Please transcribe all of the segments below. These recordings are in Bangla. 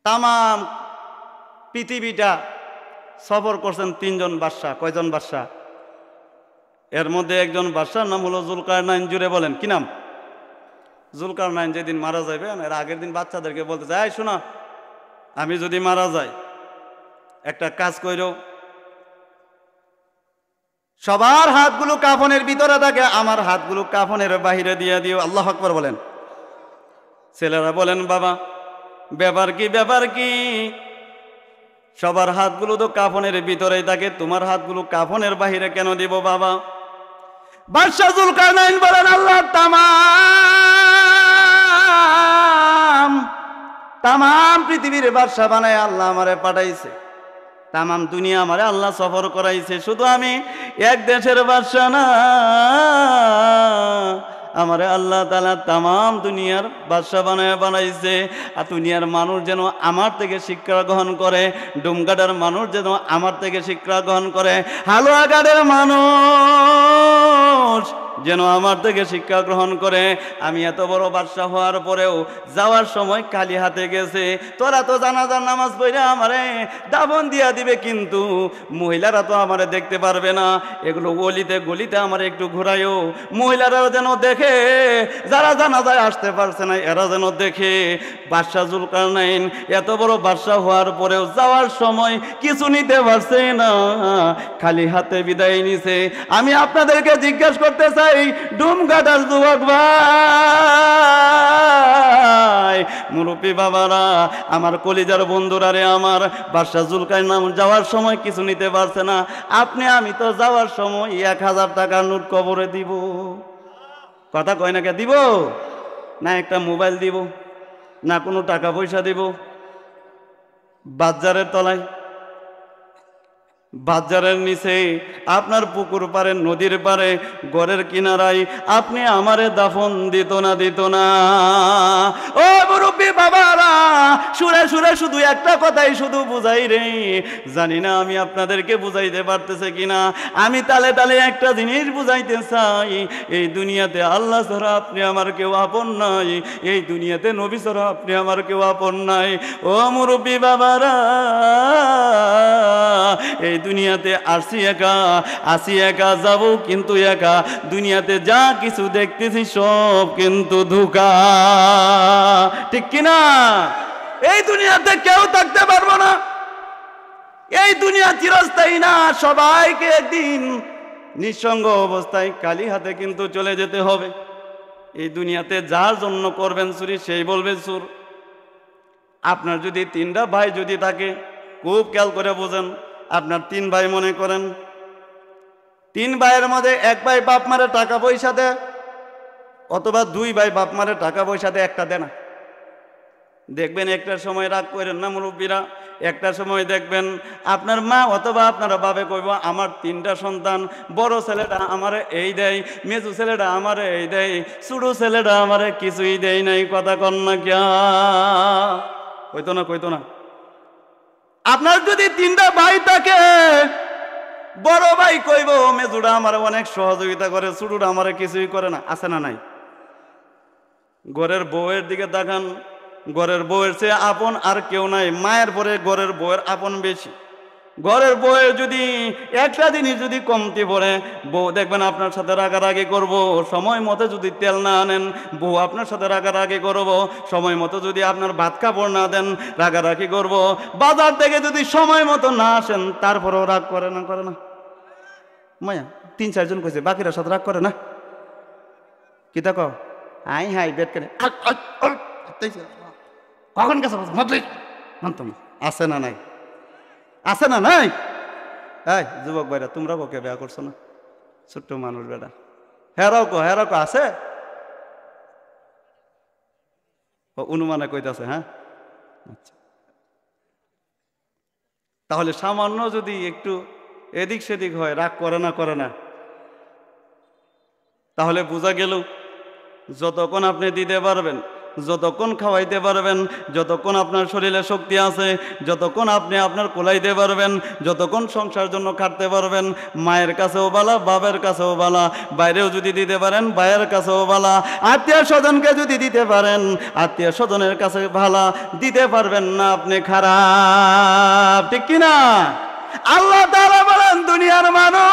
তামাম পৃথিবীটা সফর করছেন 3 জন বাদশা। কয়জন বাদশা? এর মধ্যে একজন বাদশার নাম হলো জুলকারনাইন। জুড়ে বলেন কি নাম? জুলকারনাইন যেদিন মারা যাবে এর আগের দিন বাচ্চাদেরকে বলতে চাই, শোনা, আমি যদি মারা যাই একটা কাজ কইরো, সবার হাতগুলো কাফনের ভিতরে থাকে, আমার হাতগুলো কাফনের বাহিরে দিয়ে দিও। আল্লাহ আকবার বলেন। ছেলেরা বলেন, বাবা ব্যাপার কি, ব্যাপার কি? সবার হাতগুলো তো কাফনের ভিতরেই থাকে, তোমার হাতগুলো কাফনের বাহিরে কেন দিব বাবা? বাদশা জুলকারনাইন বলেন, আল্লাহ তামাম পৃথিবীর বাদশা বানায় আল্লাহ আমারে পাঠাইছে, তামাম দুনিয়া আমারে আল্লাহ সফর করাইছে, শুধু আমি এক দেশের বাদশা না, আমারে আল্লাহ তাআলা তামাম দুনিয়ার বাদশা বানাইছে। আর দুনিয়ার মানুষ যেন আমার থেকে শিক্ষা গ্রহণ করে, ডুমগাডার মানুষ যেন আমার থেকে শিক্ষা গ্রহণ করে, হালুয়াঘাটের মানুষ যেন আমার থেকে শিক্ষা গ্রহণ করে। আমি এত বড় বাদশা হওয়ার পরেও যাওয়ার সময় খালি হাতে গেছে। তোরা তো জানাজার নামাজ পড়ে আমারে দাফন দিয়া দিবে, কিন্তু মহিলারা তো আমারে দেখতে পারবে না। এগুলো গলিতে গলিতে আমার একটু ঘুরাইও, মহিলারা যেন দেখে, যারা জানাজায় আসতে পারছে না এরা যেন দেখে। বাদশা জুলকারনাইন এত বড় বাদশা হওয়ার পরেও যাওয়ার সময় কিছু নিতে পারছে না, খালি হাতে বিদায় নিছে। আমি আপনাদেরকে জিজ্ঞাসা করতে চাই, ডুমঘাটার যুবক ভাই, মুরব্বী বাবারা, আমার কলিজার বন্ধুরা রে, আমার বাদশা জুলকারনাইন যাওয়ার সময় কিছু নিতে পারছে না। আপনি আমি তো যাওয়ার সময় 1000 টাকার নোট কবরে দিব। কথা কয় না কে? দিব না একটা মোবাইল দিব, না কোনো টাকা পয়সা দিব? বাজারের তলায়, বাজারের নিচে, আপনার পুকুর পারে, নদীর পারে, ঘরের কিনারায় আপনি আমারে দাফন দিত না, দিত না। ও মুরব্বী বাবারা, সুরে সুরে শুধু একটা কথাই শুধু বুঝাই রে, জানি না আমি আপনাদেরকে বুঝাইতে পারতেছে কিনা। আমি তালে তালে একটা জিনিস বুঝাইতে চাই, এই দুনিয়াতে আল্লাহ ছাড়া আপনি আমার কেউ আপন নাই, এই দুনিয়াতে নবী ছাড়া আপনি আমার কেউ আপন নাই। ও মুরব্বী বাবারা, এই দুনিয়াতে আসি একা, আসি একা, যাব কিন্তু একা। দুনিয়াতে যা কিছু দেখতেছি সব কিন্তু ধোঁকা, ঠিক কিনা? এই দুনিয়াতে কেউ থাকতে পারবো না, এই দুনিয়া চিরস্থায়ী না। সবাইকে একদিন নিঃসঙ্গ অবস্থায় খালি হাতে কিন্তু চলে যেতে হবে। এই দুনিয়াতে যার জন্য করবেন চুরি সেই বলবে চোর। আপনার যদি 3টা ভাই যদি থাকে, খুব খেয়াল করে বোঝেন, আপনার 3 ভাই মনে করেন, 3 ভাইয়ের মধ্যে 1 ভাই বাপ মারে টাকা পয়সা দেয়, অথবা 2 ভাই বাপ মারে টাকা পয়সা দেয়, একটা দেয় না। দেখবেন একটা সময় রাগ করেন না মুরব্বীরা, একটা সময় দেখবেন আপনার মা অথবা আপনার বাবা কইব, আমার 3টা সন্তান, বড় ছেলেটা আমারে এই দেয়, মেজু ছেলেটা আমারে এই দেয়, ছোট ছেলেটা আমারে কিছুই দেয় নাই। কথা কন না কিয়া? কইতো না, কইতো না? আপনার যদি 3টা ভাই থাকে, বড় ভাই কইব মেজুরা আমার অনেক সহযোগিতা করে, ছোটরা আমার কিছুই করে না। আছে না নাই? ঘরের বউয়ের দিকে তাকান, ঘরের বউয়ের চেয়ে আপন আর কেউ নাই। মায়ের পরে ঘরের বউয়ের আপন বেশি। ঘরের বউয়ের যদি একটা জিনিস যদি কমতি পড়ে, বউ দেখবেন আপনার সাথে রাগারাগি করব। সময় মতো যদি তেল না আনেন, বউ আপনার সাথে রাগারাগি করব। সময় মতো যদি আপনার ভাত কাপড় না দেন, রাগারাগি করব। বাজার থেকে যদি সময় মতো না আসেন, তারপরেও রাগ করে না? করে না? মায়া 3-4 জন কইছে, বাকিরা সাথে রাগ করে না? কি তা কও? হাই হাই বেট করে কখন গেছে মানতাম। আছে না নাই? আছে না নাই? এই যুবক ভাইরা, তোমরা বকে বিয়া করছো না? ছোট্ট মানুষ বেটা, হেরাও কো, হেরাও কো আছে? অনুমানে কইতাছে। হ্যাঁ, আচ্ছা। তাহলে সামান্য যদি একটু এদিক সেদিক হয়, রাগ করে না? করে না? তাহলে বোঝা গেল যতক্ষণ আপনি দিতে পারবেন, যতক্ষণ খাওয়াইতে পারবেন, যতক্ষণ আপনার শরীরে শক্তি আছে, যতক্ষণ আপনি আপনার কোলাইতে পারবেন, যতক্ষণ সংসার জন্য খাটতে পারবেন, মায়ের কাছেও বালা, বাবার কাছেও বালা, বাইরেও যদি দিতে পারেন ভাইয়ের কাছেও বালা, আত্মীয় স্বজনকে যদি দিতে পারেন আত্মীয় স্বজনের কাছে ভালা, দিতে পারবেন না আপনি খারাপ, ঠিক কিনা? আল্লাহ তাআলা বলেন দুনিয়ার মানুষ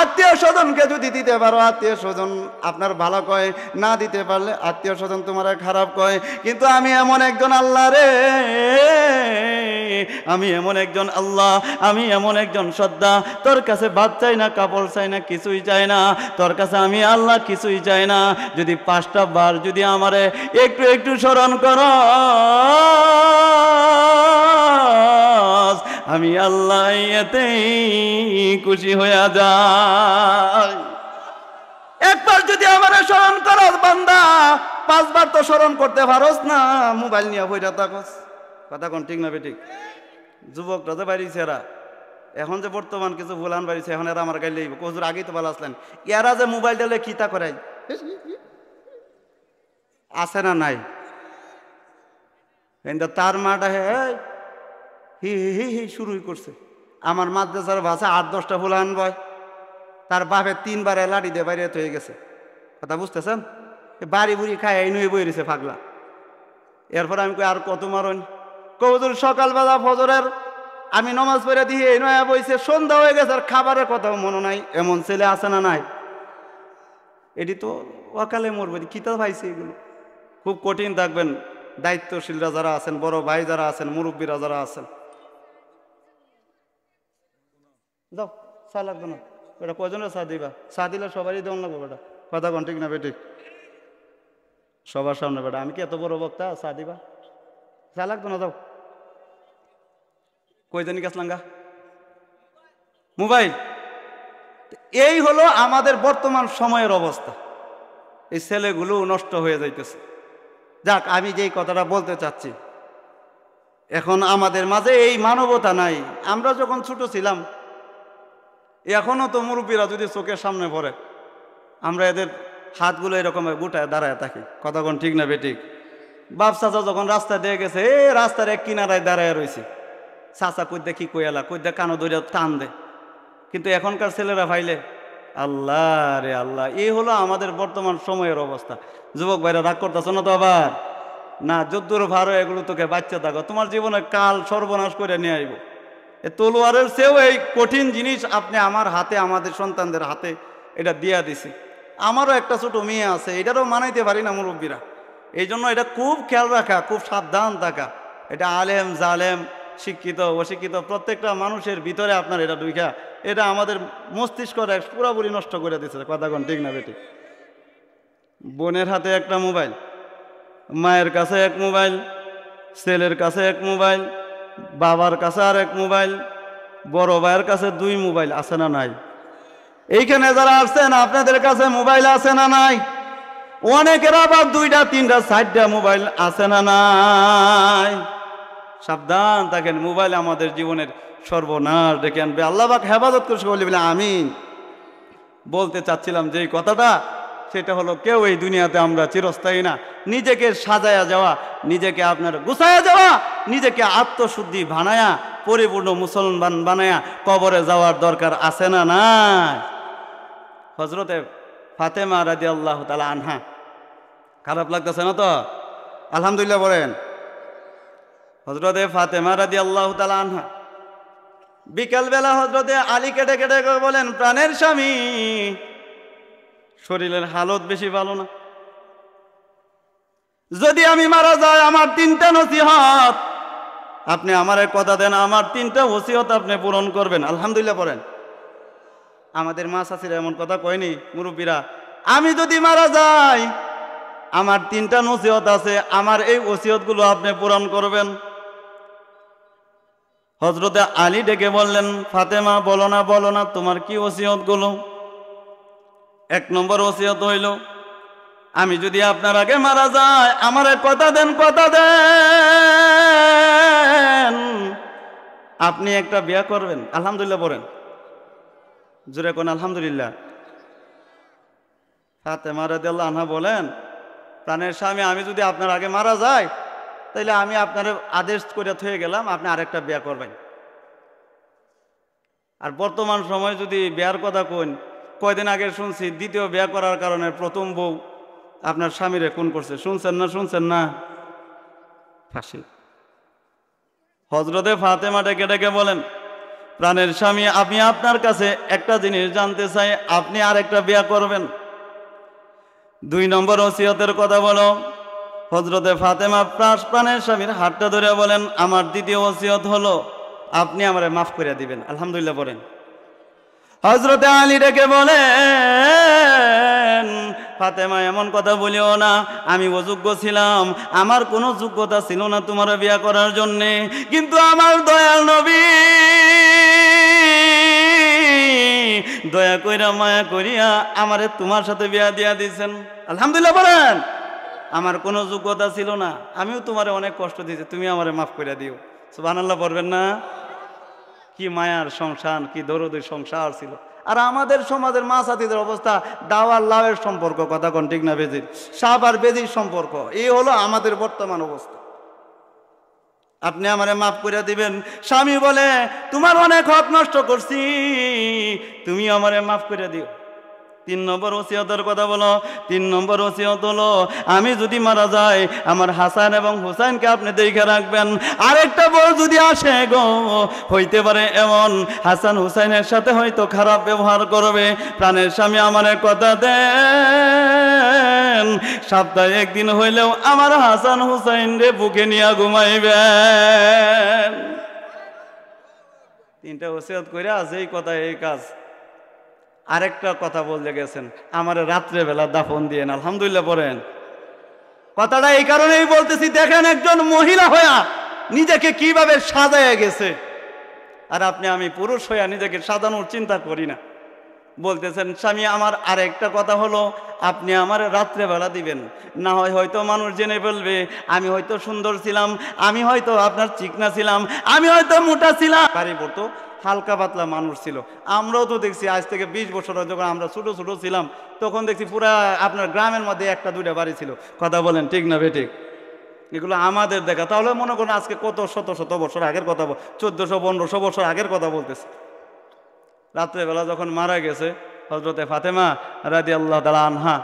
আত্মীয় স্বজনকে যদি দিতে পারো আত্মীয় স্বজন আপনার ভালো কয়, না দিতে পারলে আত্মীয় স্বজন তোমার খারাপ কয়। কিন্তু আমি এমন একজন আল্লাহ রে, আমি এমন একজন আল্লাহ, আমি এমন একজন সত্তা, তোর কাছে ভাত চাই না, কাপড় চাই না, কিছুই চাই না, তোর কাছে আমি আল্লাহ কিছুই চাই না। যদি 5টা বার যদি আমারে একটু একটু স্মরণ করো, আমি আল্লাহ এতেই খুশি হয়ে যায়। একবার যদি আমার স্মরণ করস বান্দা, 5 বার তো স্মরণ করতে পারস না, মোবাইল নিয়ে বইটা থাকস। কথা কোন ঠিক না বেঠিক? যুবকরা যে বাড়িছে এরা, এখন যে বর্তমান কিছু ভুলান বাড়িছে, এখন এরা আমার গাইলে কজুর আগেই তো ভালো আসলেন, এরা যে মোবাইল ডালে কিতা করাই আছে না নাই? কিন্তু তার মাটা হে হি হি হি শুরুই করছে। আমার মাদ্রাসার ভাষা 8-10টা ফুলান বয়, তার বাপে 3 বার লাঠি দিয়ে বাইরে হয়ে গেছে। কথা বুঝতেছেন? বাড়ি বুড়ি খায় এই নই বই রয়েছে ফাগলা। এরপর আমি কই আর কত মারণ, কবুল সকালবেলা ফজরের আমি নমাজ পড়ে দিয়ে এই নয়া বইছে, সন্ধ্যা হয়ে গেছে আর খাবারের কথাও মনে নাই। এমন ছেলে আছে না নাই? এটি তো অকালে মরবে, কিতা ভাইছে এগুলো। খুব কঠিন থাকবেন দায়িত্বশীলরা যারা আছেন, বড় ভাই যারা আছেন, মুরব্বীরা যারা আছেন। যাও চা লাগবে না বেটা, কজনের চা দিবা? চা দিলে সবারই দেওয়া লাগবে বেটা। কথা কোন ঠিক না বেঠিক? সবার সামনে বেটা, আমি কি এত বড় বক্তা? চা দিবা? চা লাগতো না, যাও। কই জানি গেছলাঙ্গা মোবাইল। এই হলো আমাদের বর্তমান সময়ের অবস্থা। এই ছেলেগুলো নষ্ট হয়ে যাইতেছে। যাক, আমি যেই কথাটা বলতে চাচ্ছি, এখন আমাদের মাঝে এই মানবতা নাই। আমরা যখন ছোট ছিলাম, এখনো তো মুরব্বীরা যদি চোখের সামনে পড়ে, আমরা এদের হাতগুলো এরকম গুটায় দাঁড়ায় থাকি। কথা কোন ঠিক না বেঠিক? বাপ চাচা যখন রাস্তা দিয়ে গেছে, রাস্তার এক কিনারায় দাঁড়ায় রয়েছে, চাচা কইদা কি কইয়ালা, কইদা কানো দইরা টান দে। কিন্তু এখনকার ছেলেরা ভাইলে আল্লাহ রে আল্লাহ। এই হলো আমাদের বর্তমান সময়ের অবস্থা। যুবক ভাইরা রাগ করতেছ না তো আবার? না, যদ্দুর ভারো এগুলো তোকে বাচ্চা থাকো, তোমার জীবনে কাল সর্বনাশ করে নিয়ে আইব। এ তলোয়ারের চেয়েও এই কঠিন জিনিস আপনি আমার হাতে, আমাদের সন্তানদের হাতে এটা দিয়া দিছে। আমারও একটা ছোট মেয়ে আছে, এটারও মানাইতে পারি না মুরব্বীরা। এই জন্য এটা খুব খেয়াল রাখা, খুব সাবধান থাকা। এটা আলেম জালেম, শিক্ষিত অশিক্ষিত প্রত্যেকটা মানুষের ভিতরে আপনার এটা ঢুকা, এটা আমাদের মস্তিষ্ক পুরোপুরি নষ্ট করে দিচ্ছে। কথা কোন ঠিক না বেটি? বোনের হাতে একটা মোবাইল, মায়ের কাছে এক মোবাইল, ছেলের কাছে এক মোবাইল, বাবার কাছে আর এক মোবাইল, বড় ভাইয়ের কাছে 2 মোবাইল। আছে না নাই? এইখানে যারা আসছেন আপনাদের কাছে মোবাইল আছে না নাই? অনেকের আবার 2টা 3টা 4টা মোবাইল আছে না নাই? সাবধান থাকেন, মোবাইল আমাদের জীবনের সর্বনাশ ডেকে আনবে। আল্লাহ পাক হেফাজত করছে বলে আমিন। বলতে চাচ্ছিলাম যে কথাটা, সেটা হলো কেউ এই দুনিয়াতে আমরা চিরস্থায়ী না। নিজেকে সাজায়া যাওয়া, নিজেকে আপনার গুছায়া যাওয়া, নিজেকে আত্মশুদ্ধি বানায়া পরিপূর্ণ মুসলমান বানায়া কবরে যাওয়ার দরকার আছে না নাই? হযরতে ফাতেমা রাদিয়াল্লাহু তাআলা আনহা, খারাপ লাগতেছে না তো? আলহামদুলিল্লাহ বলেন। হযরতে ফাতেমা রাদিয়াল্লাহু তাআলা আনহা বিকালবেলা হযরতে আলী কেটে কেটে বলেন, প্রাণের স্বামী, শরীরের হালত বেশি ভালো না, যদি আমি মারা যাই আমার 3টা নসিহত আপনি আমার কথা দেন, আমার 3টা ওসিয়ত আপনি পূরণ করবেন। আলহামদুলিল্লাহ পড়েন। আমাদের মা চাচিরা এমন কথা কয়নি, মুরব্বীরা, আমি যদি মারা যাই আমার 3টা নসিহত আছে, আমার এই ওসিয়তগুলো আপনি পূরণ করবেন। হযরতে আলী ডেকে বললেন, ফাতেমা বলো না তোমার কি ওসিয়তগুলো? 1 নম্বর ওসিয়ত হইল, আমি যদি আপনার আগে মারা যাই আমার কথা দেন, আপনি একটা বিয়ে করবেন। আলহামদুলিল্লাহ বলেন, জোরে কোন আলহামদুলিল্লাহ। ফাতেমা রাদিয়াল্লাহু আনহা বলেন, প্রাণের স্বামী আমি যদি আপনার আগে মারা যাই তাইলে আমি আপনার আদেশ করে থয়ে গেলাম, আপনি আরেকটা বিয়ে করবেন। আর বর্তমান সময় যদি বিয়ার কথা কইন, কয়দিন আগে শুনছি দ্বিতীয় বিয়ে করার কারণে প্রথম বউ আপনার স্বামীরে খুন করছে। শুনছেন না? ফাঁসি। হযরতে ফাতেমা ডেকে ডেকে বলেন, প্রাণের স্বামী আমি আপনার কাছে একটা জিনিস জানতে চাই, আপনি আরেকটা বিয়ে করবেন? 2 নম্বর ওসিয়তের কথা বলো। হযরতে ফাতেমা প্রাণের স্বামীর হাতটা ধরে বলেন, আমার দ্বিতীয় ওসিয়ত হলো আপনি আমারে মাফ করে দিবেন। আলহামদুলিল্লাহ বলেন। হযরতে আলী ডেকে বলেন, ফাতেমা এমন কথা বলিও না, আমি অযোগ্য ছিলাম, আমার কোনো যোগ্যতা ছিল না তোমার বিয়ে করার জন্যে, কিন্তু আমার দয়াল নবী দয়া কইরা মায়া করিয়া আমারে তোমার সাথে বিয়া দিয়া দিয়েছেন। আলহামদুলিল্লাহ বলেন। আমার কোনো যোগ্যতা ছিল না, আমিও তোমারে অনেক কষ্ট দিয়েছি, তুমি আমারে মাফ করে দিও। সুবহানাল্লাহ পড়বেন না? কি মায়ার সংসার, কি দরদের সংসার ছিল। আর আমাদের সমাজের মা সাথীদের অবস্থা দাওয়ার লাভের সম্পর্ক, কথা কোন ঠিক না? বেজির সাপ আর বেজির সম্পর্ক, এই হলো আমাদের বর্তমান অবস্থা। আপনি আমারে মাফ করে দিবেন। স্বামী বলে, তোমার অনেক হক নষ্ট করছি, তুমি আমারে মাফ করে দিও। 3 নম্বর ওসিয়তের কথা বলো। 3 নম্বর ওসিয়ত হলো, আমি যদি মারা যাই আমার হাসান এবং হুসাইনকে আপনি দেখে রাখবেন। আরেকটা বউ যদি আসে গো, হইতে পারে এমন হাসান হুসাইনের সাথে হয়তো খারাপ ব্যবহার করবে। প্রাণের স্বামী আমারে কথা দেন, সপ্তাহে একদিন হইলেও আমার হাসান হুসাইন রে বুকে নিয়ে ঘুমাইবেন। 3টা ওসিয়ত কইরা যেই কথা এই কাজ। আরেকটা কথা বলতে গেছেন, আমার রাত্রে বেলা দাফন দিয়েন। আলহামদুলিল্লাহ পড়েন। কথাটা এই কারণেই বলতেছি, দেখেন একজন মহিলা হইয়া নিজেকে কিভাবে সাজায় গেছে, আর আমি পুরুষ হইয়া নিজেকে সাজানোর চিন্তা করি না। বলতেছেন, স্বামী আমার আরেকটা কথা হলো, আপনি আমার রাত্রে বেলা দিবেন, না হয় হয়তো মানুষ জেনে ফেলবে আমি হয়তো সুন্দর ছিলাম, আমি হয়তো আপনার চিকনা ছিলাম, আমি হয়তো মোটা ছিলাম। বাড়ি পড়তো হালকা পাতলা মানুষ ছিল। আমরাও তো দেখছি আজ থেকে 20 বছর যখন আমরা ছোট ছোট ছিলাম তখন দেখছি পুরা আপনার গ্রামের মধ্যে 1টা 2টা বাড়ি ছিল। কথা বলেন ঠিক না বেঠিক? এগুলো আমাদের দেখা। তাহলে মনে করেন আজকে কত শত শত বছর আগের কথা, 1400-1500 বছর আগের কথা বলতেছে। রাত্রেবেলা যখন মারা গেছে হযরতে ফাতেমা রাদিয়াল্লাহু তাআলা আনহা,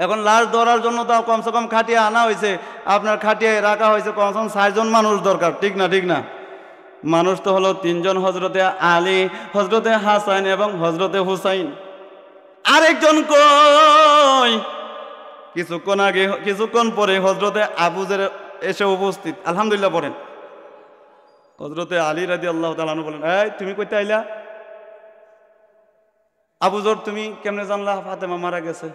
এখন লাশ ধরার জন্য তাও কমসে কম খাটিয়া আনা হয়েছে, আপনার খাটিয়ায় রাখা হয়েছে কমসে কম 4 জন মানুষ দরকার। ঠিক না? ঠিক না? মানুষ তো হলো 3 জন, হযরতে আলী, হযরতে হাসান এবং হযরতে হুসাইন। আরেকজন কই? কিছুক্ষণ পরে হযরতে আবু যর এসে উপস্থিত। আলহামদুলিল্লাহ পড়েন। হযরতে আলী রাদিয়াল্লাহু তাআলা আনহু বলেন, এই তুমি কইতে আইলা? আবু যর তুমি কেমনে জানলা ফাতেমা মারা গেছে?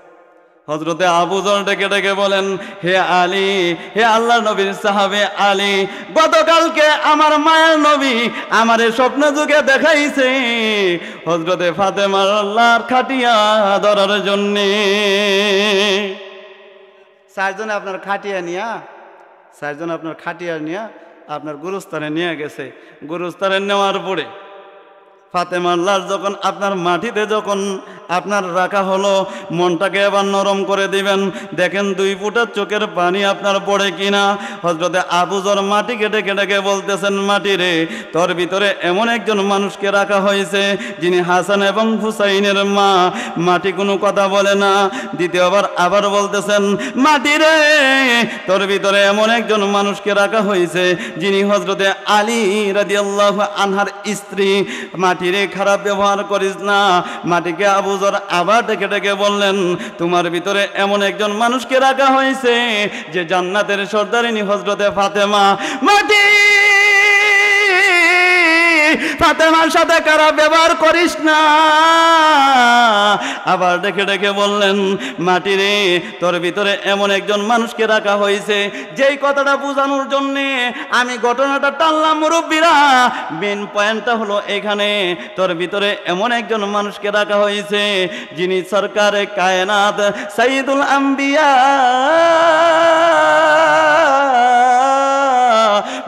হযরতে আবু যর ডেকে ডেকে বলেন, হে আলী, হে আল্লাহর নবীর সাহাবে আলী, গতকালকে আমার মায়ের নবী আমারে স্বপ্ন যুগে দেখাইছে হযরতে ফাতেমার লাশ খাটিয়া ধরার জন্য। 4 জন আপনার খাটিয়া নিয়া আপনার গুরুস্থানে নিয়ে গেছে। গুরুস্থানে নেওয়ার পরে ফাতেমার লাশ যখন আপনার মাটিতে যখন আপনার রাখা হলো, মনটাকে এবার নরম করে দিবেন। দেখেন 2 ফোঁটা চোখের পানি আপনার পড়ে কিনা। হযরতে আবু যর মাটি কেটে কেটে বলতেছেন, মাটি রে, তোর ভিতরে এমন একজন মানুষকে রাখা হয়েছে যিনি হাসান এবং হুসাইনের মা। মাটি কোনো কথা বলে না। দ্বিতীয়বার আবার বলতেছেন, মাটি রে, তোর ভিতরে এমন একজন মানুষকে রাখা হয়েছে যিনি হযরতে আলী রাদিয়াল্লাহু আনহার স্ত্রী। মাটি রে, খারাপ ব্যবহার করিস না। মাটিকে আবু যর আবার ডেকে ডেকে বললেন, তোমার ভিতরে এমন একজন মানুষকে রাখা হয়েছে যে জান্নাতের সর্দারিনী হযরতে ফাতেমা। মাটি, ফাতেমার সাথে খারাপ ব্যবহার করিস না। আবার ডেকে ডেকে বললেন, মাটি রে, তোর ভিতরে এমন একজন মানুষকে রাখা হয়েছে। যেই কথাটা বোঝানোর জন্যে আমি ঘটনাটা টানলাম মুরব্বীরা, মেন পয়েন্টটা হলো এখানে, তোর ভিতরে এমন একজন মানুষকে রাখা হয়েছে যিনি সরকারে কায়নাত সাইয়্যিদুল আম্বিয়া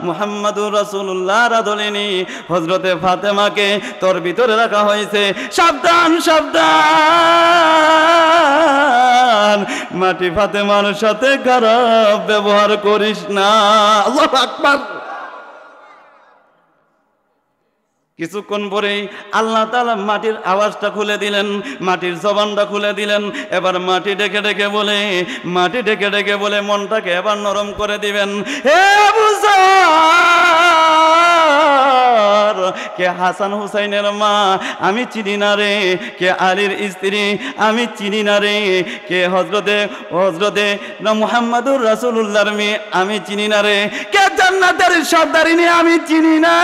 মুহাম্মাদুর রাসূলুল্লাহ রাধলেনি হযরতে ফাতেমাকে তোর ভিতরে রাখা হয়েছে। সাবধান সাবধান, মাটি ফাতেমার সাথে খারাপ ব্যবহার করিস না। আল্লাহু আকবার। কিছুক্ষণ পরেই আল্লাহ তাআলা মাটির আওয়াজটা খুলে দিলেন, মাটির জবানটা খুলে দিলেন। এবার মাটি ডেকে ডেকে বলে, মাটি ডেকে ডেকে বলে মনটাকে এবার নরম করে দিবেন। হে আবু যর, কে হাসান হুসাইনের মা আমি চিনি না রে, কে আলীর স্ত্রী আমি চিনি না রে, কে হযরতে মুহাম্মাদুর রাসূলুল্লাহর মেয়ে আমি চিনি না রে, কে জান্নাতের সর্দারিনী আমি চিনি না।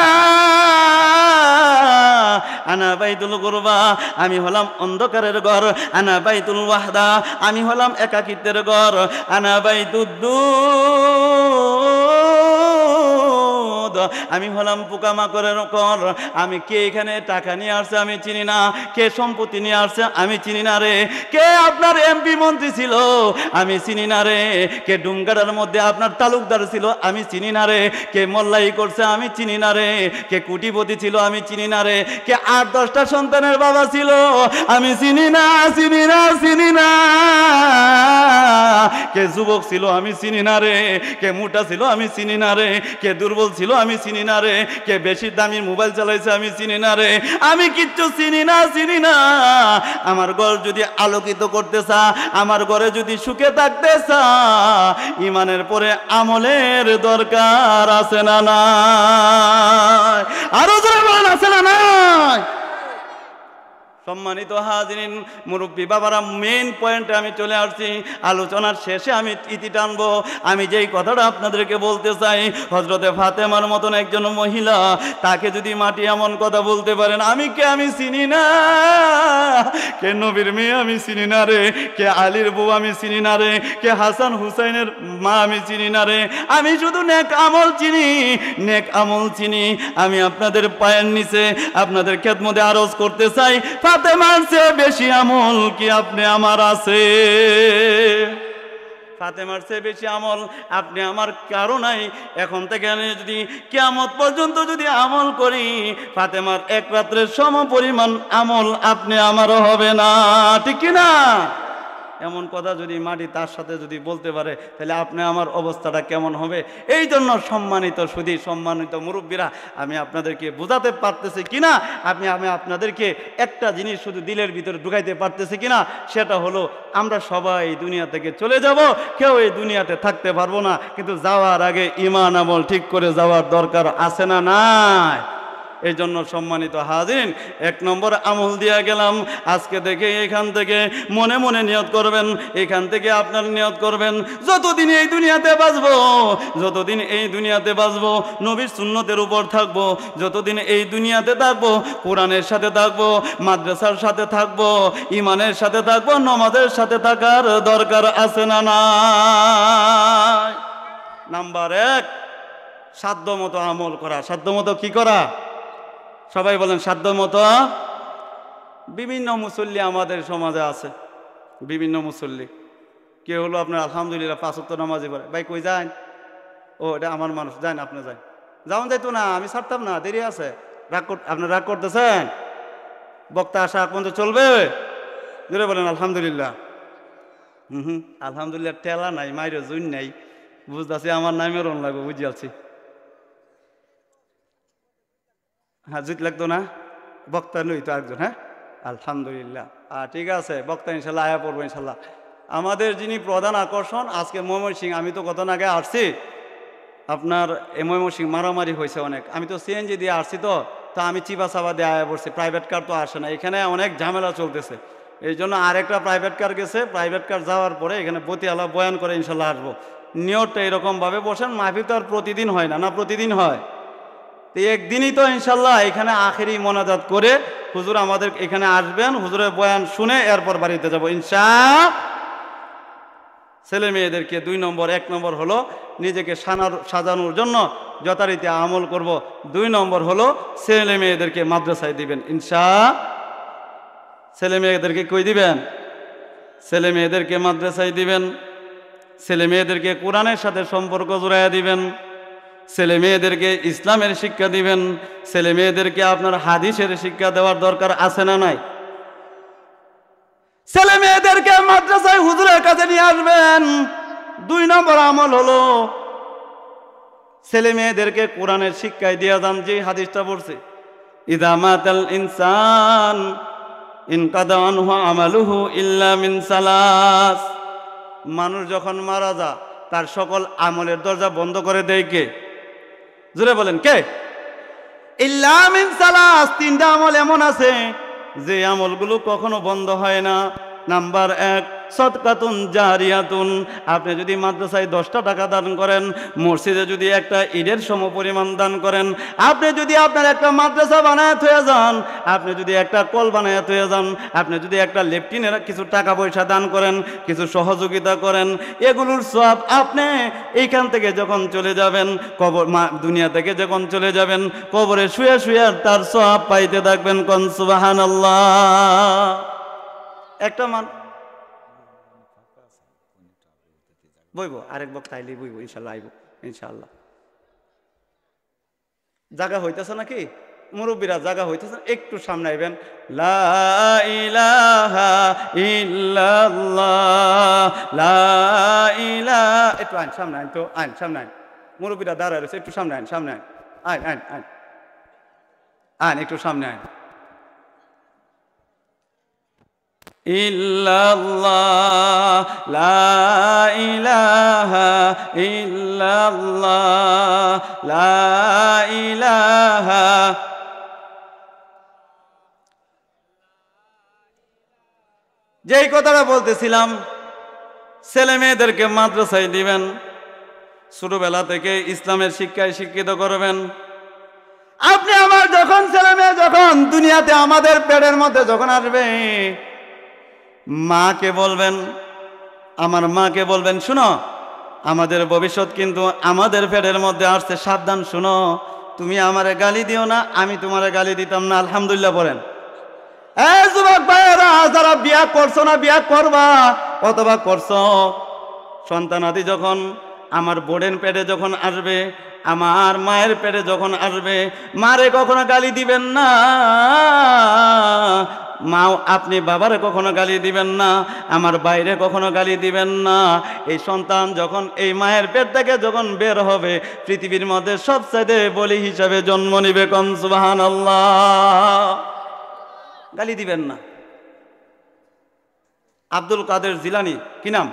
আনা বাইতুল গুরবা, আমি হলাম অন্ধকারের ঘর। আনা বাইতুল ওয়াহদা, আমি হলাম একাকিত্বের ঘর। আনা বাইতুদ্দুদ, আমি হলাম পোকামাকড়ের ঘর। আমি কে এখানে টাকা নিয়ে আসছে আমি চিনি না, কে সম্পত্তি নিয়ে আসছে আমি চিনি না রে, কে আপনার এমপি মন্ত্রী ছিল আমি চিনি না রে, কে ডুমগাড়ার মধ্যে আপনার তালুকদার ছিল আমি চিনি না রে, কে মোল্লাই করছে আমি চিনি না রে, কে কোটিপতি ছিল আমি চিনি না রে, কে 8-10টা সন্তানের বাবা ছিল আমি চিনি না, চিনি না, চিনি না। কে যুবক ছিল আমি চিনি না রে, কে মোটা ছিল আমি চিনি না রে, কে দুর্বল ছিল আমি চিনি না রে, কে বেশি দামি মোবাইল চালাইছে আমি চিনি না রে, আমি কিচ্ছু চিনি না, চিনি না। আমার ঘর যদি আলোকিত করতে চা, আমার ঘরে যদি সুখে থাকতে চা, ইমানের পরে আমলের দরকার আছে না নাই? আরো জোরে বলেন আছে না নাই? সম্মানিত হাজিরিন, মুরব্বী বাবারা, মেইন পয়েন্টে আমি চলে আসছি। আলোচনার শেষে আমি ইতি টানবো। আমি যেই কথাটা আপনাদেরকে বলতে চাই, হযরতে ফাতেমার মতন একজন মহিলা, তাকে যদি মাটি এমন কথা বলতে পারেন, আমি কে আমি চিনি না, কে নবীর মেয়ে আমি চিনি না রে, কে আলীর বউ আমি চিনি না রে, কে হাসান হুসাইনের মা আমি চিনি না রে, আমি শুধু নেক আমল চিনি, নেক আমল চিনি। আমি আপনাদের পায়ের নিচে আপনাদের খেদমতে আরজ করতে চাই, ফাতেমার চেয়ে বেশি আমল কি আপনি আমার আছে? ফাতেমার চেয়ে বেশি আমল আপনি আমার কারো নাই। এখন থেকে আমি যদি কিয়ামত পর্যন্ত যদি আমল করি, ফাতেমার এক রাত্রের সম পরিমাণ আমল আপনি আমারও হবে না, ঠিক কিনা? এমন কথা যদি মাটি তার সাথে যদি বলতে পারে, তাহলে আপনি আমার অবস্থাটা কেমন হবে? এই জন্য সম্মানিত সুধী, সম্মানিত মুরব্বীরা, আমি আপনাদেরকে বোঝাতে পারতেছি কিনা, আমি আপনাদেরকে একটা জিনিস শুধু দিলের ভিতরে ঢুকাইতে পারতেছি কিনা, সেটা হলো আমরা সবাই দুনিয়া থেকে চলে যাব, কেউ এই দুনিয়াতে থাকতে পারবো না। কিন্তু যাওয়ার আগে ঈমান আমল ঠিক করে যাওয়ার দরকার আছে না নাই? এই জন্য সম্মানিত হাজিরিন, 1 নম্বর আমল দিয়া গেলাম। আজকে থেকে এখান থেকে মনে মনে নিয়ত করবেন, এখান থেকে আপনার নিয়ত করবেন, যতদিন এই দুনিয়াতে বাঁচবো, যতদিন এই দুনিয়াতে বাঁচবো নবীর সুন্নতের উপর থাকবো, যতদিন এই দুনিয়াতে থাকবো কোরআনের সাথে থাকবো, মাদ্রাসার সাথে থাকবো, ইমানের সাথে থাকবো, নামাজের সাথে থাকার দরকার আছে না নাই? নাম্বার 1, সাধ্যমতো আমল করা। সাধ্যমতো কি করা? সবাই বলেন সাধ্যমতো। বিভিন্ন মুসল্লি আমাদের সমাজে আছে, বিভিন্ন মুসল্লি। কে হলো আপনার আলহামদুলিল্লাহ 5 ওয়াক্ত নামাজি পড়ে, ভাই কই যান? ও এটা আমার মানুষ, যান আপনি যান। যাওয়ান যাইতো না, আমি ছাড়তাম না, দেরি আছে। আপনি রাগ করতেছেন? বক্তা আসা পর্যন্ত চলবে? জোরে বলেন আলহামদুলিল্লাহ। আলহামদুলিল্লাহ টেলা নাই, মাইরে জুন নাই, বুঝতেছি আমার নামের অন লাগবে, বুঝে আছি। হ্যাঁ, জুত লাগতো না, বক্তা নই তো একজন। হ্যাঁ, আলহামদুলিল্লাহ। ঠিক আছে, বক্তা ইনশাল্লাহ আয়া পড়বো ইনশাল্লাহ। আমাদের যিনি প্রধান আকর্ষণ আজকে ময়মনসিংহ, আমি তো কতদিন আগে আসছি, আপনার এই ময়মনসিংহ মারামারি হয়েছে অনেক। আমি তো সিএনজি দিয়ে আসছি, তো আমি চিপা চাপা দিয়ে আয়া পড়ছি, প্রাইভেট কার তো আসে না, এখানে অনেক ঝামেলা চলতেছে। এই জন্য আরেকটা প্রাইভেট কার গেছে, প্রাইভেট কার যাওয়ার পরে এখানে বতিয়ালা বয়ান করে ইনশাল্লাহ আসবো। নিয়তটা এরকমভাবে বসেন, মাহফিল তো আর প্রতিদিন হয় না, না প্রতিদিন হয়? তো একদিনই তো ইনশাল্লাহ এখানে আখেরি মোনাজাত করে হুজুর আমাদের এখানে আসবেন, হুজুরের বয়ান শুনে এরপর বাড়িতে যাবো ইনশাআল্লাহ। ছেলে মেয়েদেরকে 2 নম্বর, 1 নম্বর হলো নিজেকে সাজানোর জন্য যথারীতি আমল করব। 2 নম্বর হলো ছেলে মেয়েদেরকে মাদ্রাসায় দিবেন ইনশাআল্লাহ। ছেলে মেয়েদেরকে কই দিবেন? ছেলে মেয়েদেরকে মাদ্রাসায় দিবেন, ছেলে মেয়েদেরকে কোরআনের সাথে সম্পর্ক জোড়াইয়া দিবেন। ছেলে মেয়েদেরকে ইসলামের শিক্ষা দিবেন, ছেলে মেয়েদেরকে আপনার হাদিসের শিক্ষা দেওয়ার দরকার আছে না নাই? ছেলে মেয়েদেরকে মাদ্রাসায় হুজুরের কাছে নিয়ে আসবেন। 2 নম্বর আমল হলো ছেলে মেয়েদেরকে কোরআনের শিক্ষায় দিয়ে যান। যে হাদিসটা বলছে, ইযা মাতাল ইনসান ইনকাদা আনহু আমালুহু ইল্লা মিন সালাস। মানুষ যখন মারা যায় তার সকল আমলের দরজা বন্ধ করে দেয় কে? জোরে বলেন, কে? ইল্লা মিন সালাস। 3টা আমল এমন আছে যে আমলগুলো কখনো বন্ধ হয় না। নাম্বার 1, সদকাতুন জারিয়াতুন। আপনি যদি মাদ্রাসায় 10টা টাকা দান করেন, মসজিদে যদি একটা ঈদের সমপরিমাণ দান করেন, আপনি যদি আপনার একটা মাদ্রাসা বানায় থয়ে যান, আপনি যদি একটা কল বানায় থয়ে যান, আপনি যদি একটা লেফটিনের কিছু টাকা পয়সা দান করেন, কিছু সহযোগিতা করেন, এগুলোর সব আপনি এইখান থেকে যখন চলে যাবেন, কবর দুনিয়া থেকে যখন চলে যাবেন, কবরে শুয়ে শুয়ে তার সব পাইতে থাকবেন। কোন সুবহানাল্লাহ। একটা মান বইব, আরেক বক্তা আইলেই বইব, ইনশাল্লাহ আইব, ইনশাল্লাহ। জায়গা হইতেছে নাকি? মুরব্বীরা জায়গা হইতেছে, একটু সামনে আইবেন। লা ইলাহা ইল্লাল্লাহ, লা ইলাহা। একটু আইন, সামনে আইন, তো আইন, সামনে আইন। মুরব্বীরা দাঁড়ায় রয়েছে, একটু সামনে আইন, সামনে আইন, আইন আইন আইন আইন, একটু সামনে আইন। ইল্লাল্লাহ, লা ইলাহা ইল্লাল্লাহ, লা ইলাহা। যেই কথাটা বলতেছিলাম, ছেলে মেয়েদেরকে মাদ্রাসায় দিবেন, ছোটবেলা থেকে ইসলামের শিক্ষায় শিক্ষিত করবেন। আপনি আমার যখন ছেলে মেয়ে যখন দুনিয়াতে আমাদের পেটের মধ্যে যখন আসবে, মাকে বলবেন, আমার মাকে বলবেন, শুনো আমাদের ভবিষ্যৎ কিন্তু আমাদের পেটের মধ্যে আসছে, সাবধান শুনো, তুমি আমারে গালি দিও না, আমি তোমারে গালি দিতাম না। আলহামদুলিল্লাহ বলেন। এই যুবক ভাইয়েরা, যারা বিয়া করছো না, বিয়া করবা অথবা করছো, সন্তানাদি যখন আমার বোনের পেটে যখন আসবে, আমার মায়ের পেটে যখন আসবে, মারে কখনো গালি দিবেন না। মাও আপনি বাবারে কখনো গালি দিবেন না, আমার বাইরে কখনো গালি দিবেন না। এই সন্তান যখন এই মায়ের পেট থেকে যখন বের হবে, পৃথিবীর মধ্যে সবচাইতে বলি হিসাবে জন্ম নিবে। কোন সুবহানাল্লাহ। গালি দিবেন না। আব্দুল কাদের জিলানী, কি নাম?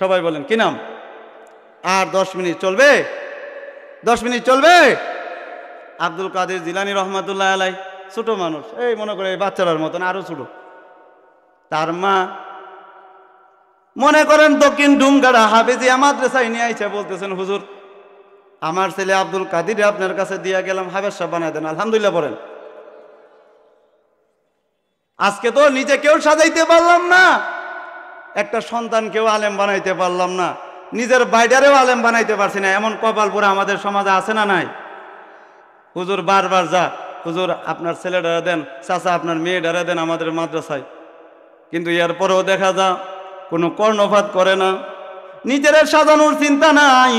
সবাই বলেন, কি নাম? আর 10 মিনিট চলবে, 10 মিনিট চলবে। আব্দুল কাদের জিলানী রহমাতুল্লাহ আলাই, ছোট মানুষ, এই মনে করে এই বাচ্চাটার মতন, আরো ছোট। তার মা মনে করেন দক্ষিণ ডুমগাড়া হাফেজিয়া মাদ্রাসায় নিয়ে আইসা বলতেছেন, হুজুর আমার ছেলে আব্দুল কাদির আপনার কাছে দিয়ে গেলাম, হাফেজ সাহেব বানায় দেন। আলহামদুলিল্লাহ বলেন। আজকে তো নিজে কেউ সাজাইতে পারলাম না, একটা সন্তানকেও আলেম বানাইতে পারলাম না, নিজের বাইডারেও আলেম বানাইতে পারছি না। এমন কপাল পুরো আমাদের সমাজে আছে না নাই? হুজুর বারবার যা, হুজুর আপনার ছেলেটারা দেন, চাচা আপনার মেয়েটারা দেন আমাদের মাদ্রাসায়, কিন্তু এরপরেও দেখা যা কোনো কর্ণপাত করে না। নিজের সাজানোর চিন্তা নাই,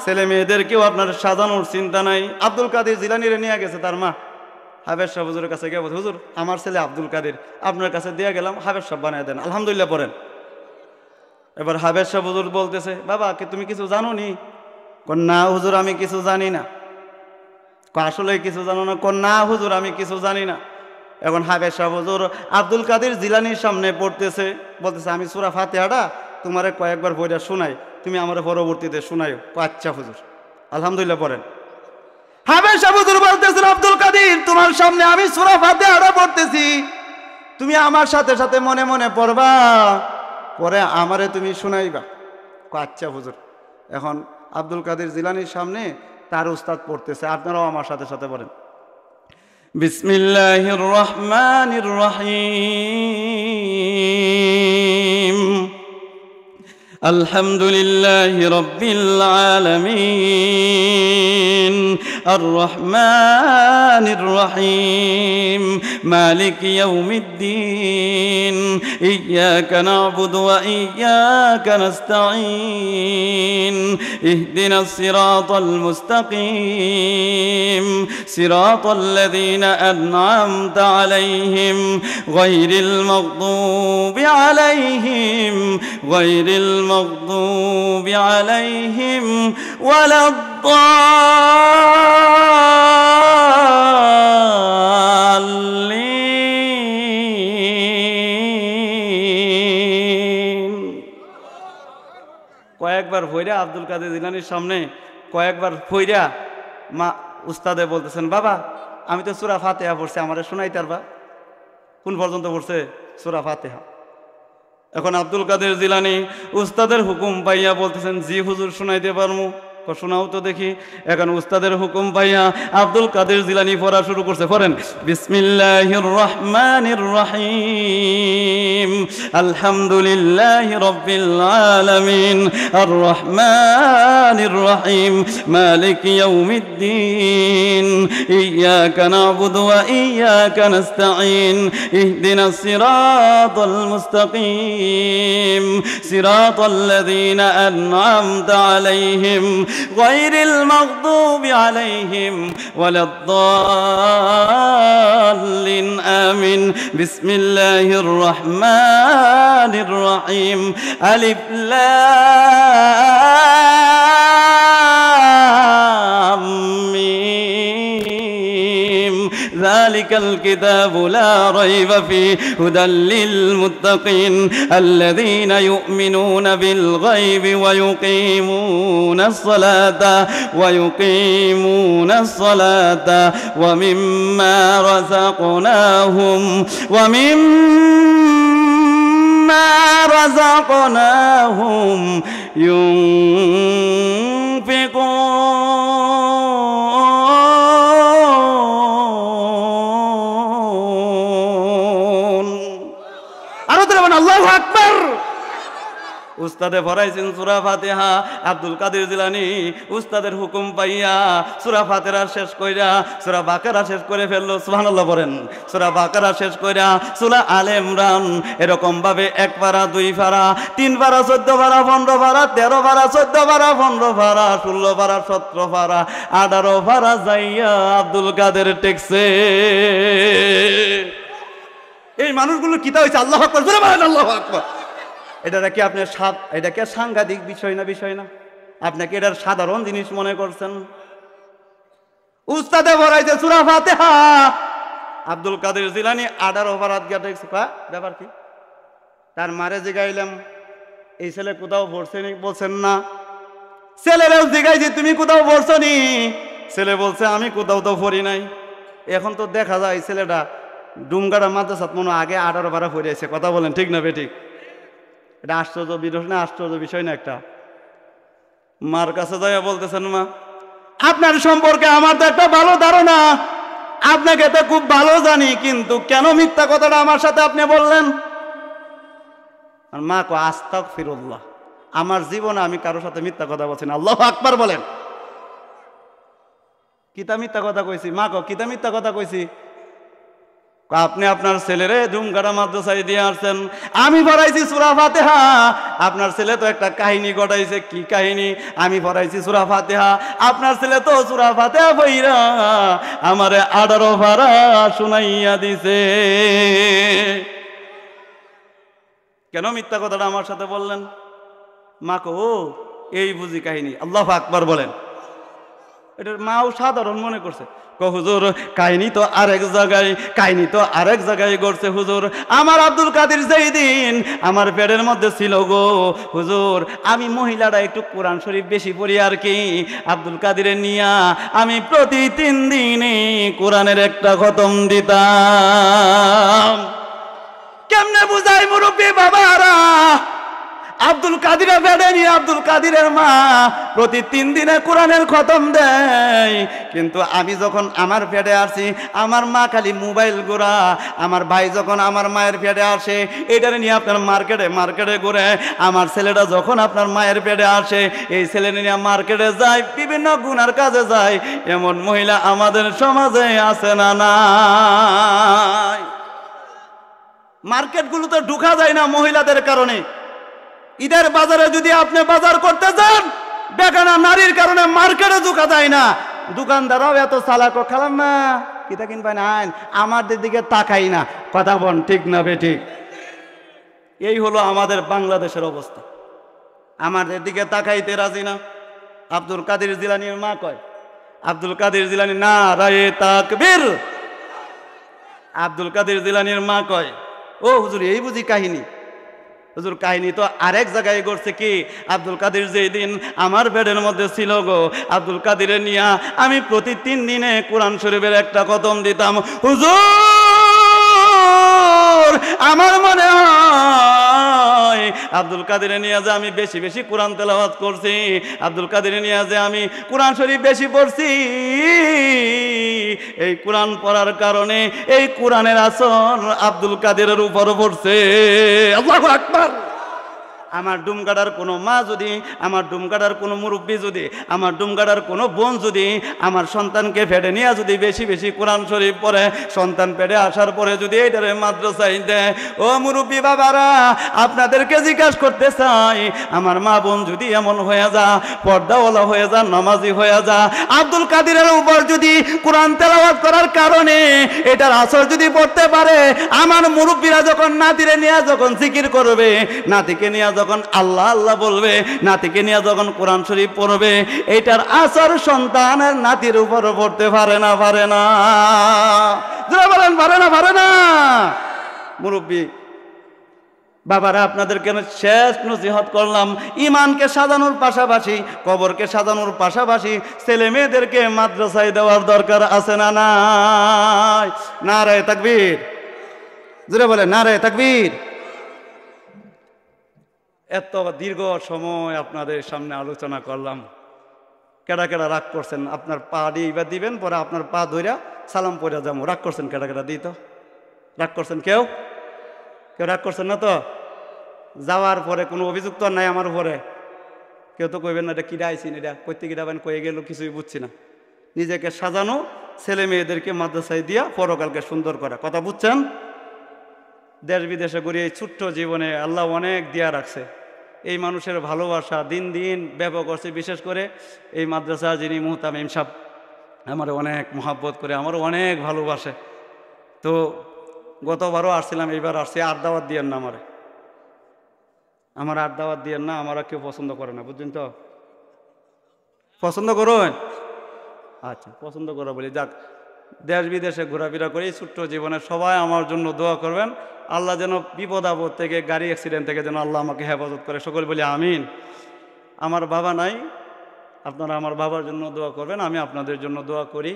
ছেলে মেয়েদেরকেও আপনার সাজানোর চিন্তা নাই। আব্দুল কাদের জিলানীরে নিয়ে গেছে তার মা হাফেজ সাহেব হুজুরের কাছে গিয়ে বলছে, হুজুর আমার ছেলে আব্দুল কাদের আপনার কাছে দিয়ে গেলাম, হাফেজ সাহেব বানিয়ে দেন। আলহামদুলিল্লাহ পড়েন। এবার হাফেজ সাহেব হুজুর বলতেছে, বাবা কি তুমি কিছু জানো নি? না হুজুর আমি কিছু জানি না। আসলে কিছু জানো না? না হুজুর আমি কিছু জানি না। এখন হাফেজ সাহেব হুজুর আব্দুল কাদের জিলানীর সামনে পড়তেছে, বলতেছে আমি সূরা ফাতিহাটা তোমারে কয়েকবার বইটা শোনাই, তুমি আমার পরবর্তীতে শোনাইও। আচ্ছা হুজুর। আলহামদুলিল্লাহ পড়েন। হাফেজ সাহেব হুজুর বলতেছেন, আব্দুল কাদের তোমার সামনে আমি সূরা ফাতিহাটা পড়তেছি, তুমি আমার সাথে সাথে মনে মনে পড়বা, পরে আমারে তুমি শোনাইবা। আচ্ছা হুজুর। এখন আব্দুল কাদের জিলানীর সামনে তার উস্তাদ পড়তেছে, আপনারাও আমার সাথে সাথে পড়েন। বিসমিল্লাহির রহমানির রহিম, আলহামদুলিল্লাহি রাব্বিল আলামিন, আর রহমানির রহিম মালিকি ইয়াউমিদ্দিন ইয়্যাকা না'বুদু ওয়া ইয়্যাকা নাস্তাঈন ইহদিনাস সিরাতাল মুস্তাকিম সিরাতাল লাযীনা আন'আমতা আলাইহিম গায়রিল মাগদুবি আলাইহিম গায়রিল মাগদুবি আলাইহিম ওয়ালাদ-দাল্লিন। কয়েকবার ফইরা আব্দুল কাদের জিলানীর সামনে কয়েকবার ফইরা মা উস্তাদে বলতেছেন, বাবা আমি তো সূরা ফাতিহা পড়ছি, আমারে শোনাইতে পারবা? কোন পর্যন্ত পড়ছে? সূরা ফাতিহা। এখন আব্দুল কাদের জিলানী উস্তাদের হুকুম পাইয়া বলতেছেন, জি হুজুর শোনাইতে পারমু। শোনাও তো দেখি। এখন উস্তাদের হুকুম পাইয়া আব্দুল কাদের জিলানী পড়া শুরু করছে। পড়েন, বিসমিল্লাহির রহমানির রহিম আলহামদুলিল্লাহি রাব্বিল আলামিন আর রহমানির রহিম মালিকি ইয়াউমিদ্দিন ইয়্যাকা না'বুদু ওয়া ইয়্যাকা নাস্তাঈন ইহদিনাস সিরাতাল মুস্তাকিম সিরাতাল লাযীনা আন'আমতা আলাইহিম গায়রিল মাগদুবি আলাইহিম ওয়ালাদ-দাল্লিন আমিন। বিসমিল্লাহির রহমানির রহিম আলিফ লাম মিম যালিকাল কিতাবু লা রাইবা ফীহি হুদাল লিল মুত্তাকিন আল্লাযীনা ইউমিনুনা বিল গায়বি ওয়া ইউকিমুনাস সালাতা ওয়া মিম্মা রাযাকনাহুম ইউনফিকুন। আরো ধরবেন আল্লাহু আকবার। উস্তাদে পড়াইছেন সূরা ফাতিহা। আব্দুল কাদের জিলানী উস্তাদের হুকুম পাইয়া সূরা ফাতিহা শেষ কইরা সূরা বাকারা শেষ করে ফেললো। সুবহানাল্লাহ পড়েন। সূরা বাকারা শেষ কইরা সূরা আলে ইমরান এরকম ভাবে 1 পারা 2 পারা 3 পারা 14 পারা 15 পারা 13 পারা 14 পারা 15 পারা 16 পারা 17 পারা 18 পারা যাইয়া আব্দুল কাদের টেকছে। এই মানুষগুলো কিতা হইছে? আল্লাহু আকবার, জোরে বলেন আল্লাহু আকবার। এটা কি আপনার এটা কি সাংঘাতিক বিষয় না? আপনাকে এটার সাধারণ জিনিস মনে করছেন? উস্তাদে পড়াইছে সূরা ফাতিহা। আব্দুল কাদের জিলানী 18 পারাত গিয়া দেখছে, ব্যাপার কি? তার মারে জিগাইলাম, এই ছেলে কোথাও পড়ছে নি? বলছেন না। ছেলেরাও জিগাইছি, তুমি কোথাও পড়ছো নি? ছেলে বলছে, আমি কোথাও তো পড়ি নাই। এখন তো দেখা যায় ছেলেটা ডুমগাড়া মাদ্রাসাত মনে আগে 18 পারা পড়িয়েছে। কথা বলেন ঠিক না বেঠিক? এটা আশ্চর্য বিষয় না একটা? মার কাছে যাইয়া বলতেছেন, মা আপনার সম্পর্কে আমার তো একটা ভালো ধারণা, আপনাকে তো খুব ভালো জানি, কিন্তু কেন মিথ্যা কথাটা আমার সাথে আপনি বললেন? আর মা কো, আস্তাগফিরুল্লাহ, আমার জীবনে আমি কারোর সাথে মিথ্যা কথা বলছি না। আল্লাহু আকবার বলেন। কিতা মিথ্যা কথা কইছি? মা কো, কিতা মিথ্যা কথা কইছি? আপনি আপনার ছেলেরে ডুমগাড়া মাদ্রাসায় দিয়ে আসছেন, আমি পড়াইছি সূরা ফাতিহা। আপনার ছেলে তো একটা কাহিনী ঘটাইছে। কি কাহিনী? আমি পড়াইছি সূরা ফাতিহা, আপনার ছেলে তো সূরা ফাতিহা পড়া আমারে 18 পারা শুনাইয়া দিছে। কেন মিথ্যা কথাটা আমার সাথে বললেন? মা কো, এই বুঝি কাহিনী। আল্লাহু আকবার বলেন। এটা মাও সাধারণ মনে করছে। হুজুর কাহিনী তো আরেক জায়গায় ঘটছে হুজুর। আমার আব্দুল কাদের যেই দিন আমার পেটের মধ্যে ছিল গো হুজুর, আমি মহিলারা একটু কোরআন শরীফ বেশি পড়ি আর কি। আব্দুল কাদিরের নিয়া আমি প্রতি 3 দিনে কোরআনের একটা খতম দিতাম। কেমনে বুঝাই মুরব্বী বাবারা? আব্দুল কাদিরের বেডে নিয়ে আব্দুল কাদিরের মা প্রতি 3 দিনে কোরআনের খতম দেয়। কিন্তু আমি যখন আমার পেটে আসি, আমার মা খালি মোবাইল ঘোরা। আমার ভাই যখন আমার মায়ের পেটে আসে, এটা নিয়ে আপনার মার্কেটে ঘুরে। আমার ছেলেটা যখন আপনার মায়ের পেটে আসে, এই ছেলে নিয়ে মার্কেটে যায়, বিভিন্ন গুনার কাজে যায়। এমন মহিলা আমাদের সমাজে আছে না নাই? মার্কেটগুলোতে ঢুকা যায় না মহিলাদের কারণে। ঈদের বাজারে যদি আপনি বাজার করতে যান, বেগানা নারীর কারণে মার্কেটে ঢুকা যায় না। দোকানদারও এত চালাক, খালাম না কিতা কিনবেন আইন, আমাদের দিকে তাকাই না। কথা বল ঠিক না বেঠিক? এই হলো আমাদের বাংলাদেশের অবস্থা। আমাদের দিকে তাকাইতে রাজি না। আব্দুল কাদের জিলানীর মা কয়, আব্দুল কাদের জিলানী নারায়ে তাকবীর। আব্দুল কাদের জিলানীর মা কয়, ও হুজুর এই বুঝি কাহিনী? হুজুর কাহিনী তো আরেক জায়গায় ঘটছে। কি? আব্দুল কাদের যেই দিন আমার বেডের মধ্যে ছিল গো, আব্দুল কাদিরের নিয়া আমি প্রতি 3 দিনে কোরআন শরীফের একটা খতম দিতাম। হুজুর আমার মনে হয় আব্দুল কাদিরের নিয়ে যে আমি বেশি বেশি কোরআন তেলাওয়াত করছি, আব্দুল কাদিরের নিয়ে যে আমি কোরআন শরীফ বেশি পড়ছি, এই কোরআন পড়ার কারণে এই কোরআনের আসর আব্দুল কাদিরের উপর পড়ছে। আল্লাহু আকবার। আমার ডুমগাড়ার কোনো মা যদি, আমার ডুমগাড়ার কোনো মুরব্বী যদি, আমার ডুমগাড়ার কোনো বোন যদি আমার সন্তানকে পেটে নিয়ে যদি বেশি বেশি কোরআন শরীফ পড়ে, সন্তান পেটে আসার পরে যদি এইটারে মাদ্রাসায় দেয়, ও মুরব্বী বাবারা আপনাদেরকে জিজ্ঞাসা করতে চাই, আমার মা বোন যদি এমন হয়ে যা, পর্দাওয়ালা হয়ে যা, নামাজি হয়ে যা, আব্দুল কাদিরের উপর যদি কোরআন তেলাওয়াত করার কারণে এটার আসর যদি পড়তে পারে, আমার মুরব্বীরা যখন নাতিরে নিয়ে যখন জিকির করবে, নাতিকে নিয়ে যখন আল্লাহ আল্লাহ বলবে, নাতিকে নিয়ে যখন কোরআন শরীফ পড়বে, এটার আসর সন্তানের নাতির উপর পড়তে পারে না? পারে না? যারা বলেন পারে না? পারে না? মুরব্বী বাবারা আপনাদেরকে শেষ নসিহত করলাম, ইমানকে সাজানোর পাশাপাশি, কবরকে সাজানোর পাশাপাশি ছেলে মেয়েদেরকে মাদ্রাসায় দেওয়ার দরকার আছে না নাই? নারায়ে তাকবীর। যারা বলেন নারায়ে তাকবীর। এত দীর্ঘ সময় আপনাদের সামনে আলোচনা করলাম, কেডা কেডা রাগ করছেন? আপনার পা দিয়ে এবার দিবেন, পরে আপনার পা ধইরা সালাম পড়ে যাবো। রাগ করছেন কেডা কেডা? দিই তো। রাগ করছেন কেউ? কেউ রাগ করছেন না তো? যাওয়ার পরে কোনো অভিযোগ তো নাই আমার উপরে? কেউ তো কইবেন না এটা কিডা আইসিন, এটা কইতে কিডাবেন, কয়ে গেল কিছুই বুঝছি না। নিজেকে সাজানো, ছেলে মেয়েদেরকে মাদ্রাসায় দিয়া পরকালকে সুন্দর করা। কথা বুঝছেন? দেশ বিদেশে ঘুরে এই ছোট্ট জীবনে আল্লাহ অনেক দিয়া রাখছে। এই মানুষের ভালোবাসা দিন দিন ব্যাপক করছে। বিশেষ করে এই মাদ্রাসা যিনি মুহতামিম সাহেব, আমার অনেক মহাব্বত করে, আমারও অনেক ভালোবাসে। তো গতবারও আসছিলাম, এইবার আসছি। আর দাওয়াত দিয়েন না আমার আর দাওয়াত দিয়েন না, আমার কেউ পছন্দ করে না, বুঝছেন তো? পছন্দ করুন? আচ্ছা, পছন্দ করো বলি। যাক, দেশ বিদেশে ঘোরাফেরা করে এই ছোট্ট জীবনে সবাই আমার জন্য দোয়া করবেন। আল্লাহ যেন বিপদ আপদ থেকে, গাড়ি অ্যাক্সিডেন্ট থেকে যেন আল্লাহ আমাকে হেফাজত করে। সকল বলি আমিন। আমার বাবা নাই, আপনারা আমার বাবার জন্য দোয়া করবেন, আমি আপনাদের জন্য দোয়া করি।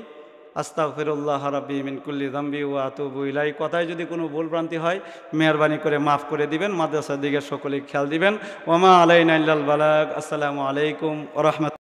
আস্তাগফিরুল্লাহ রাব্বি মিন কুল্লি যামবি ওয়া আতুবু ইলাইহি। কথায় যদি কোনো ভুল ভ্রান্তি হয় মেহেরবানি করে মাফ করে দিবেন। মাদ্রাসার দিকে সকলেই খেয়াল দিবেন। ওয়া মা আলাইনা ইল্লাল বালাগ। আসসালামু আলাইকুম ওয়া রাহমাতুল্লাহ।